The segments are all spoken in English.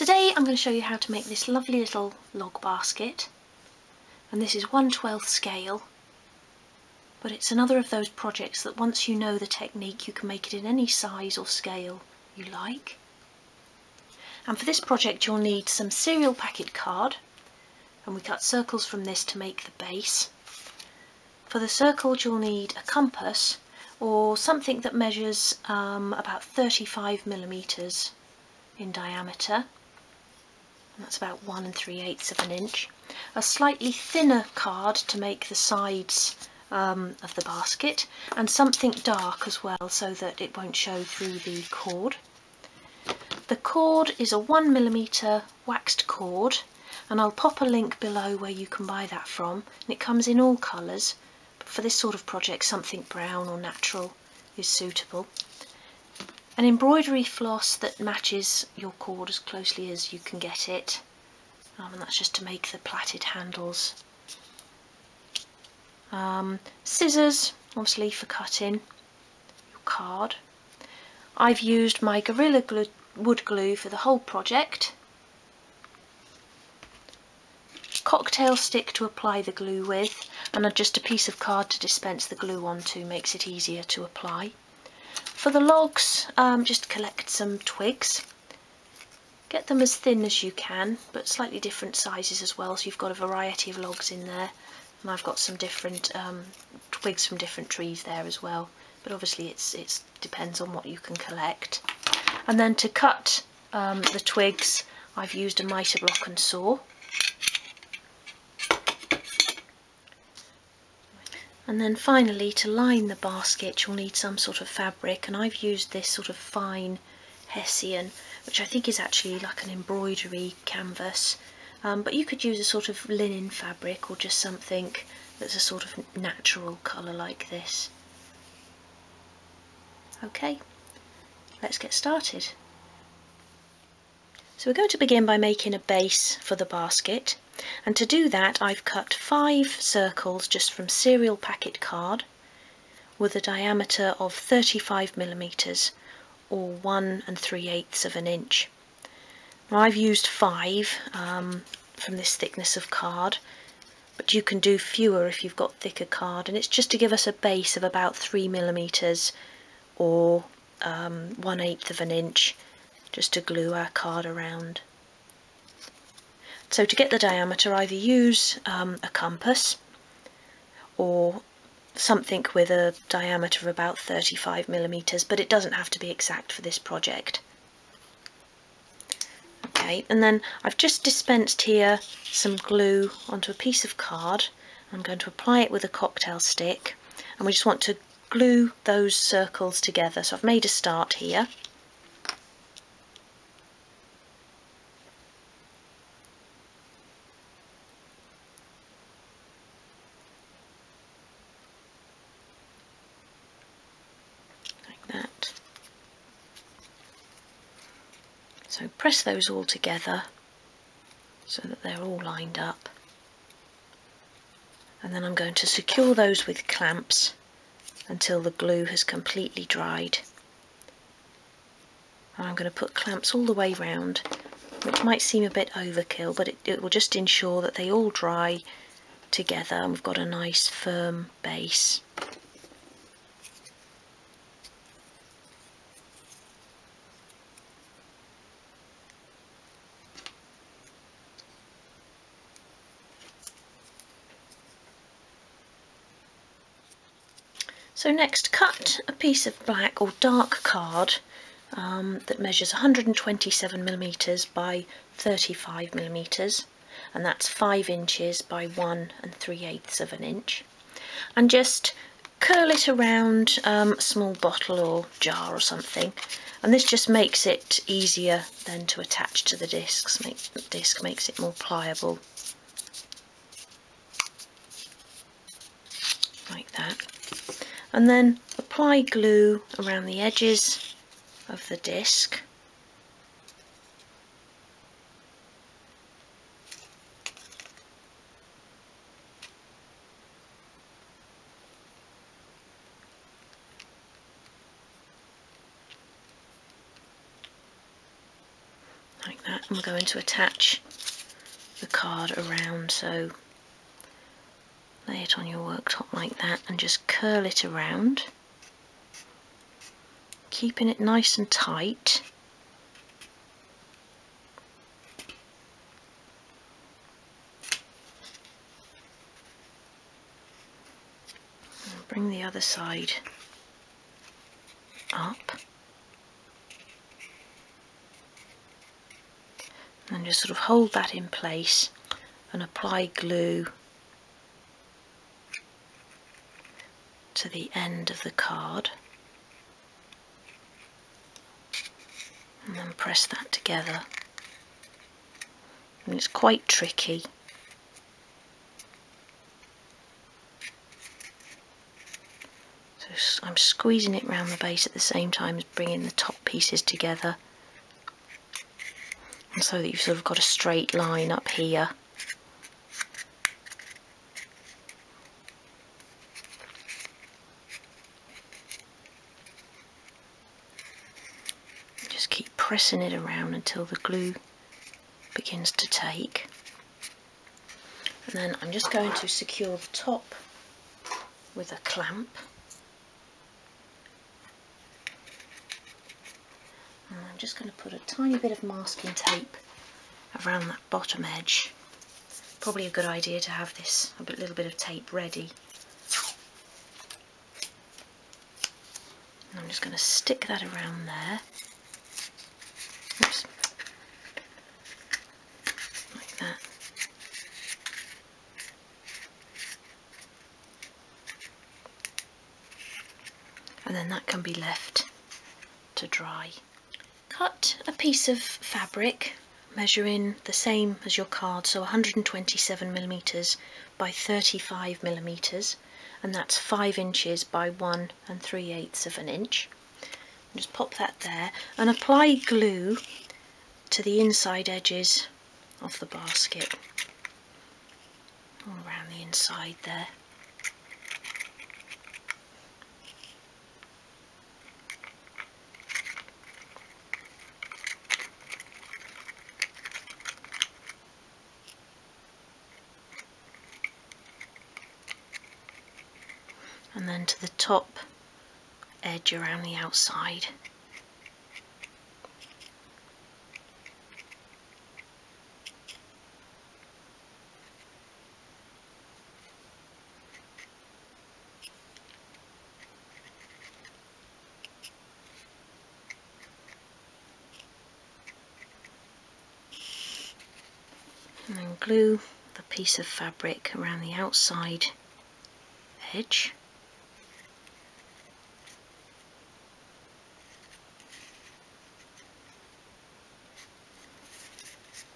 Today I'm going to show you how to make this lovely little log basket, and this is 1/12 scale, but it's another of those projects that once you know the technique you can make it in any size or scale you like. And for this project you'll need some cereal packet card, and we cut circles from this to make the base. For the circles you'll need a compass or something that measures about 35 millimetres in diameter, and that's about 1 3/8 of an inch. A slightly thinner card to make the sides of the basket, and something dark as well so that it won't show through the cord. The cord is a 1mm waxed cord, and I'll pop a link below where you can buy that from, and it comes in all colours, but for this sort of project something brown or natural is suitable. An embroidery floss that matches your cord as closely as you can get it, and that's just to make the plaited handles. Scissors, obviously for cutting your card. I've used my Gorilla wood glue for the whole project. Cocktail stick to apply the glue with, and just a piece of card to dispense the glue onto, makes it easier to apply. For the logs, just collect some twigs. Get them as thin as you can, but slightly different sizes as well, so you've got a variety of logs in there. And I've got some different twigs from different trees there as well, but obviously it depends on what you can collect. And then to cut the twigs, I've used a mitre block and saw. And then finally, to line the basket you'll need some sort of fabric, and I've used this sort of fine Hessian, which I think is actually like an embroidery canvas, but you could use a sort of linen fabric or just something that's a sort of natural colour like this. Okay, let's get started. So we're going to begin by making a base for the basket, and to do that I've cut 5 circles just from cereal packet card with a diameter of 35 millimetres or 1 3/8 of an inch. Now I've used 5 from this thickness of card, but you can do fewer if you've got thicker card, and it's just to give us a base of about 3 millimetres or 1/8 of an inch, just to glue our card around. So to get the diameter, either use a compass or something with a diameter of about 35 millimetres, but it doesn't have to be exact for this project. Okay, and then I've just dispensed here some glue onto a piece of card. I'm going to apply it with a cocktail stick, and we just want to glue those circles together. So I've made a start here. That. So press those all together so that they're all lined up, and then I'm going to secure those with clamps until the glue has completely dried. And I'm going to put clamps all the way round, which might seem a bit overkill, but it will just ensure that they all dry together and we've got a nice firm base. So next, cut a piece of black or dark card that measures 127 millimetres by 35 millimetres, and that's 5 inches by 1 3/8 of an inch, and just curl it around a small bottle or jar or something, and this just makes it easier then to attach to the discs. The disc makes it more pliable, like that. And then apply glue around the edges of the disc. Like that. and we're going to attach the card around, so lay it on your worktop like that and just curl it around, keeping it nice and tight. And bring the other side up and just sort of hold that in place and apply glue to the end of the card, and then press that together. And it's quite tricky. So I'm squeezing it round the base at the same time as bringing the top pieces together, and so that you've sort of got a straight line up here. Just keep pressing it around until the glue begins to take. And then I'm just going to secure the top with a clamp. And I'm just going to put a tiny bit of masking tape around that bottom edge. Probably a good idea to have this, a little bit of tape ready. And I'm just going to stick that around there. Oops. Like that. And then that can be left to dry. Cut a piece of fabric measuring the same as your card, so 127mm by 35mm, and that's 5 inches by 1 3/8 of an inch. Just pop that there and apply glue to the inside edges of the basket, all around the inside there. And then to the top edge around the outside. And then glue the piece of fabric around the outside edge.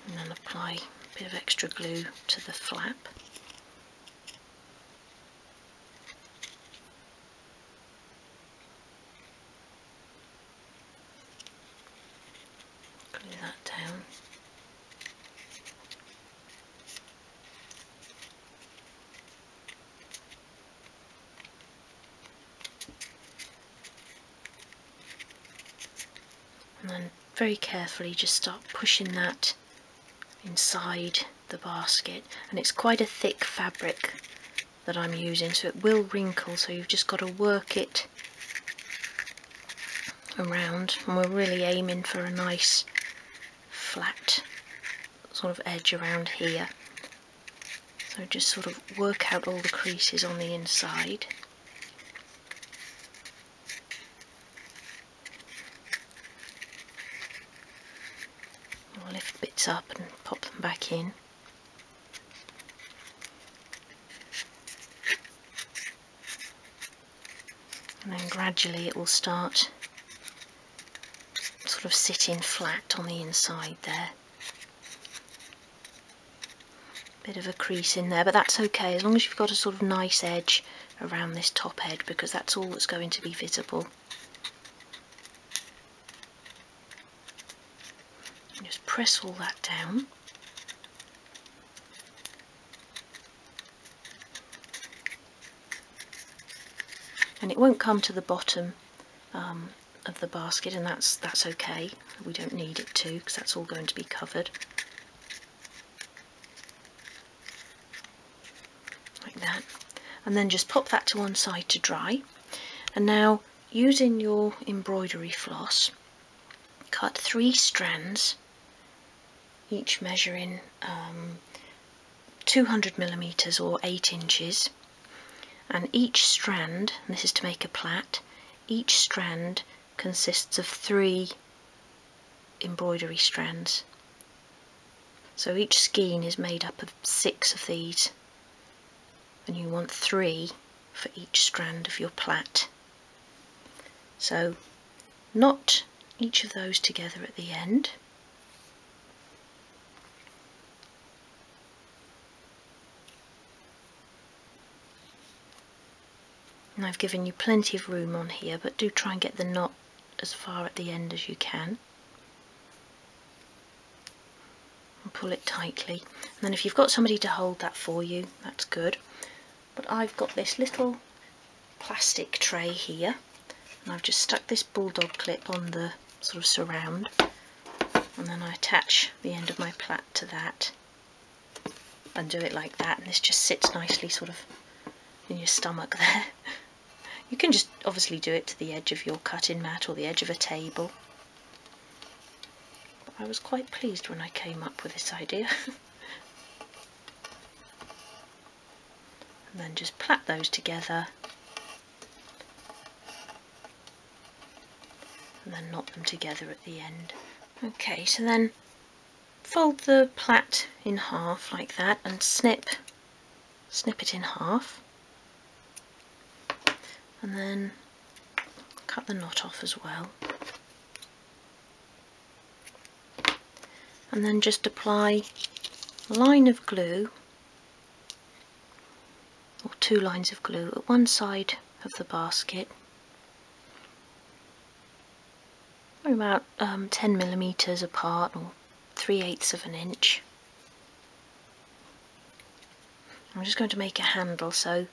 And then apply a bit of extra glue to the flap. Glue that down. And then very carefully just start pushing that inside the basket, and it's quite a thick fabric that I'm using, so it will wrinkle, so you've just got to work it around, and we're really aiming for a nice flat sort of edge around here, so just sort of work out all the creases on the inside. I'll lift bits up and pop them back in. And then gradually it will start sort of sitting flat on the inside there. Bit of a crease in there, but that's okay as long as you've got a sort of nice edge around this top edge, because that's all that's going to be visible. And just press all that down. And it won't come to the bottom of the basket, and that's okay. We don't need it to, because that's all going to be covered. Like that. And then just pop that to one side to dry. And now, using your embroidery floss, cut 3 strands, each measuring 200 millimetres or 8 inches, and each strand, and this is to make a plait, each strand consists of 3 embroidery strands. So each skein is made up of 6 of these, and you want 3 for each strand of your plait. So knot each of those together at the end. And I've given you plenty of room on here, but do try and get the knot as far at the end as you can. And pull it tightly. And then if you've got somebody to hold that for you, that's good. But I've got this little plastic tray here, and I've just stuck this bulldog clip on the sort of surround, and then I attach the end of my plait to that and do it like that, and this just sits nicely sort of in your stomach there. You can just obviously do it to the edge of your cutting mat or the edge of a table. But I was quite pleased when I came up with this idea. And then just plait those together and then knot them together at the end. Okay, so then fold the plait in half like that and snip it in half, and then cut the knot off as well, and then just apply a line of glue or 2 lines of glue at one side of the basket, about 10 millimetres apart or 3/8 of an inch. I'm just going to make a handle, so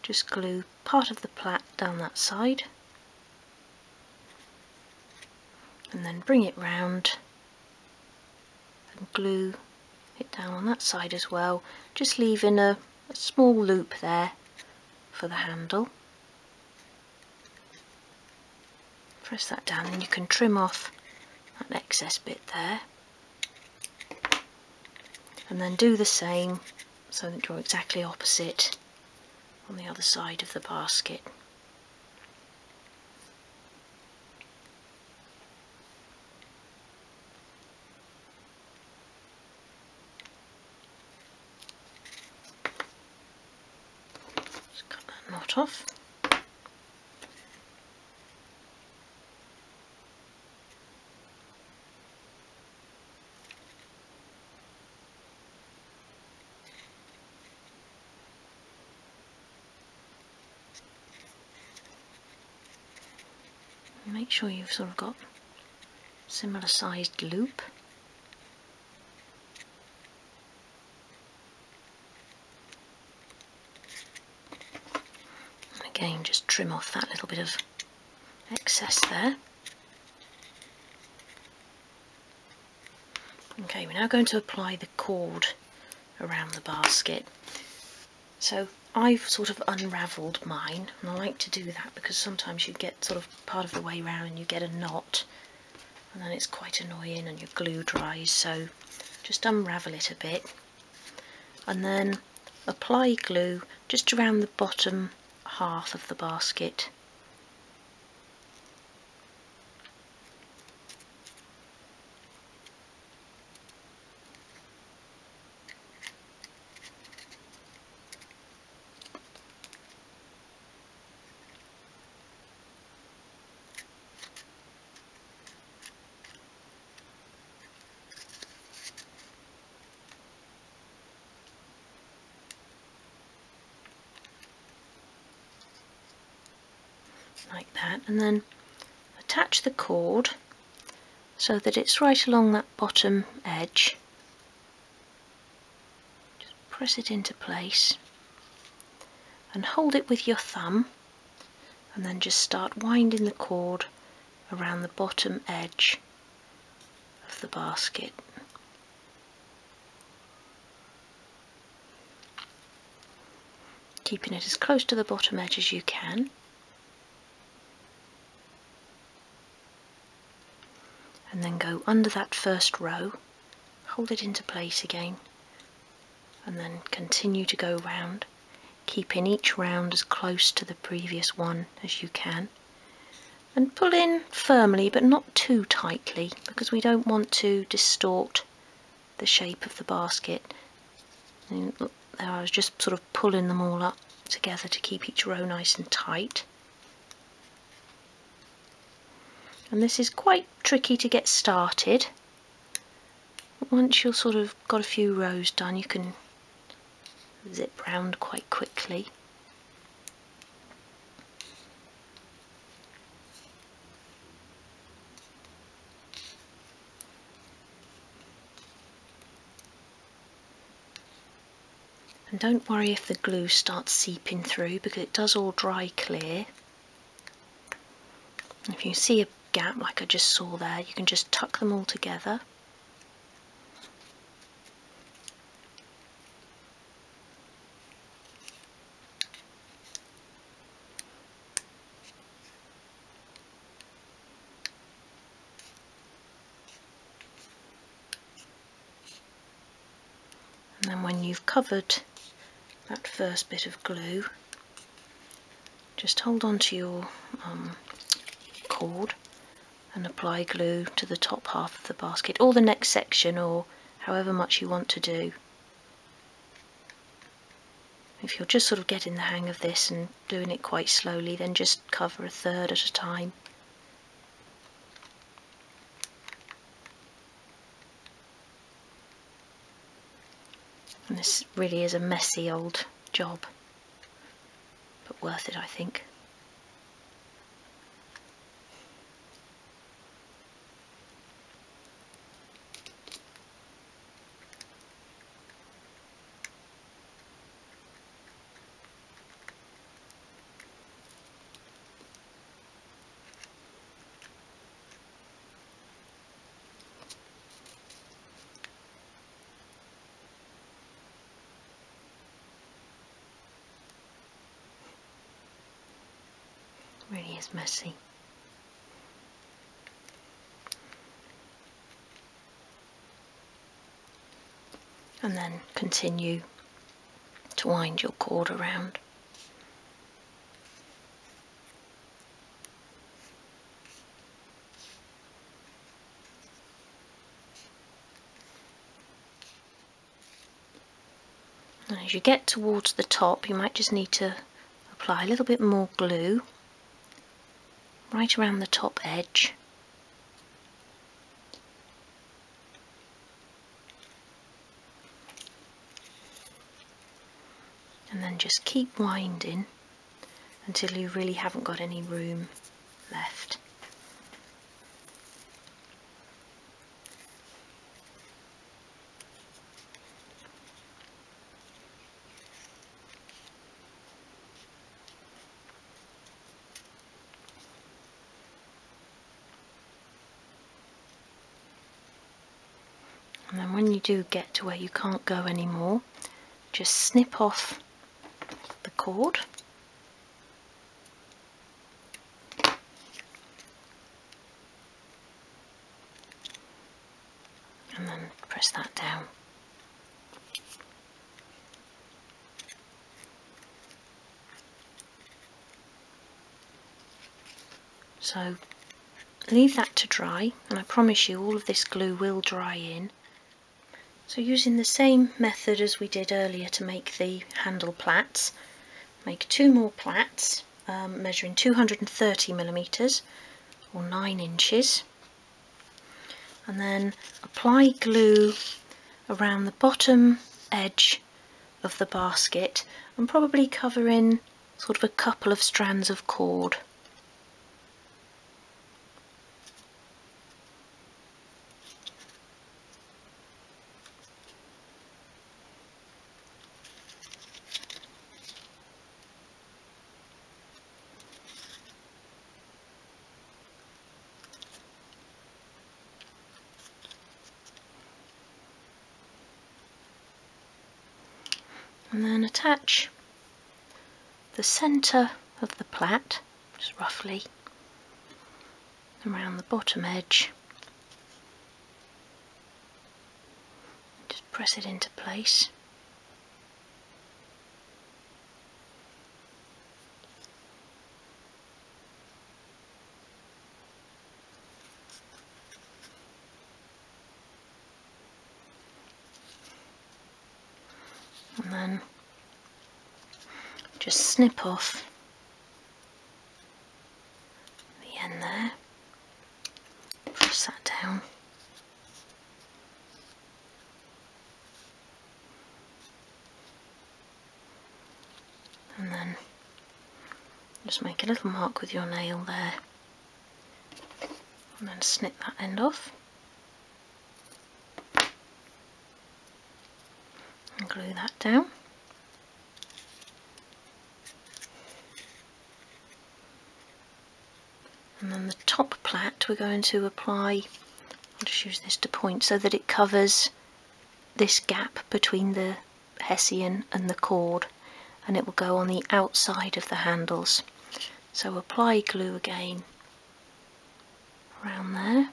just glue part of the plait down that side and then bring it round and glue it down on that side as well, just leaving a small loop there for the handle. Press that down and you can trim off that excess bit there, and then do the same so that you're exactly opposite on the other side of the basket. Just cut that knot off. Make sure you've sort of got similar sized loop. And again, just trim off that little bit of excess there. Okay, we're now going to apply the cord around the basket. So I've sort of unravelled mine, and I like to do that because sometimes you get sort of part of the way round and you get a knot, and then it's quite annoying and your glue dries, so just unravel it a bit and then apply glue just around the bottom half of the basket. Like that, and then attach the cord so that it's right along that bottom edge. Just press it into place and hold it with your thumb, and then just start winding the cord around the bottom edge of the basket. Keeping it as close to the bottom edge as you can. And then go under that first row, hold it into place again, and then continue to go round, keeping each round as close to the previous one as you can. And pull in firmly but not too tightly, because we don't want to distort the shape of the basket. And look, there I was just sort of pulling them all up together to keep each row nice and tight. And this is quite tricky to get started. Once you've sort of got a few rows done, you can zip round quite quickly. And don't worry if the glue starts seeping through, because it does all dry clear. And if you see a gap like I just saw there, you can just tuck them all together. And then when you've covered that first bit of glue, just hold on to your cord and apply glue to the top half of the basket, or the next section, or however much you want to do. If you're just sort of getting the hang of this and doing it quite slowly, then just cover a third at a time. And this really is a messy old job, but worth it, I think. Really is messy. And then continue to wind your cord around. And as you get towards the top, you might just need to apply a little bit more glue right around the top edge. And then just keep winding until you really haven't got any room left. And then when you do get to where you can't go anymore, just snip off the cord and then press that down. So leave that to dry, and I promise you all of this glue will dry in. So using the same method as we did earlier to make the handle plaits, make 2 more plaits measuring 230 millimetres or 9 inches, and then apply glue around the bottom edge of the basket and probably cover in sort of a couple of strands of cord. and then attach the centre of the plait, just roughly around the bottom edge. Just press it into place. And then just snip off the end there, press that down, and then just make a little mark with your nail there, and then snip that end off and glue that down. And then the top plait we're going to apply, I'll just use this to point so that it covers this gap between the hessian and the cord, and it will go on the outside of the handles. So apply glue again around there.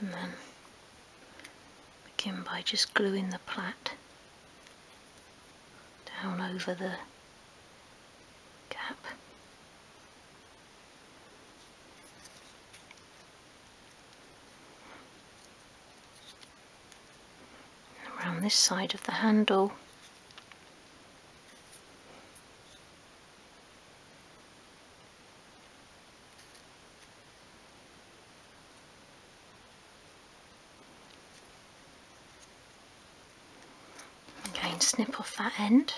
And then begin by just gluing the plait down over the gap. And around this side of the handle. Again, snip off that end.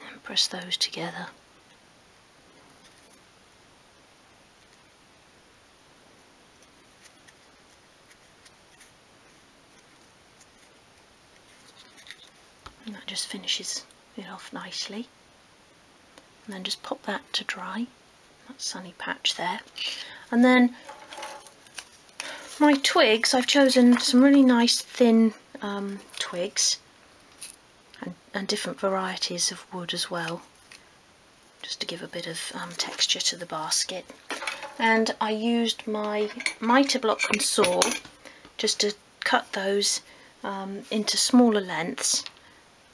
And press those together. And that just finishes it off nicely. And then just pop that to dry, that sunny patch there. And then my twigs, I've chosen some really nice thin twigs and different varieties of wood as well, just to give a bit of texture to the basket. And I used my mitre block and saw just to cut those into smaller lengths,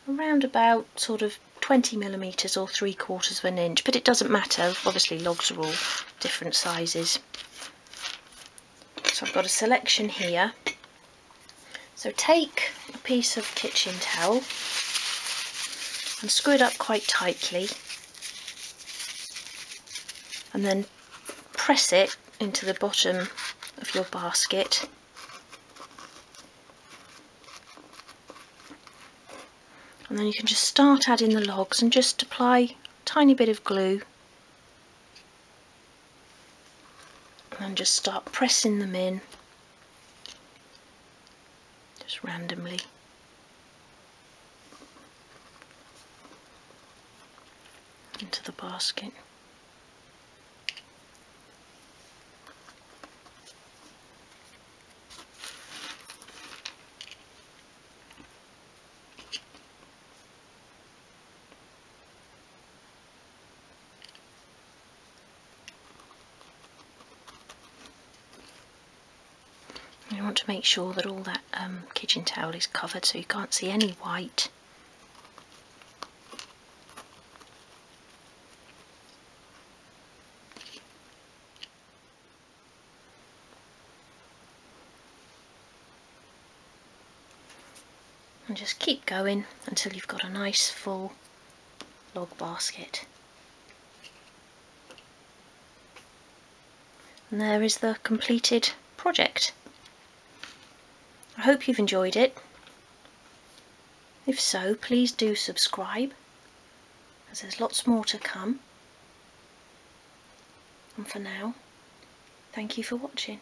around about sort of 20mm or 3/4 of an inch, but it doesn't matter, obviously logs are all different sizes. So I've got a selection here. So take a piece of kitchen towel and screw it up quite tightly, and then press it into the bottom of your basket. And then you can just start adding the logs and just apply a tiny bit of glue and just start pressing them in just randomly. Into the basket. You want to make sure that all that kitchen towel is covered so you can't see any white. And just keep going until you've got a nice full log basket. And there is the completed project. I hope you've enjoyed it. If so, please do subscribe, as there's lots more to come. And for now, thank you for watching.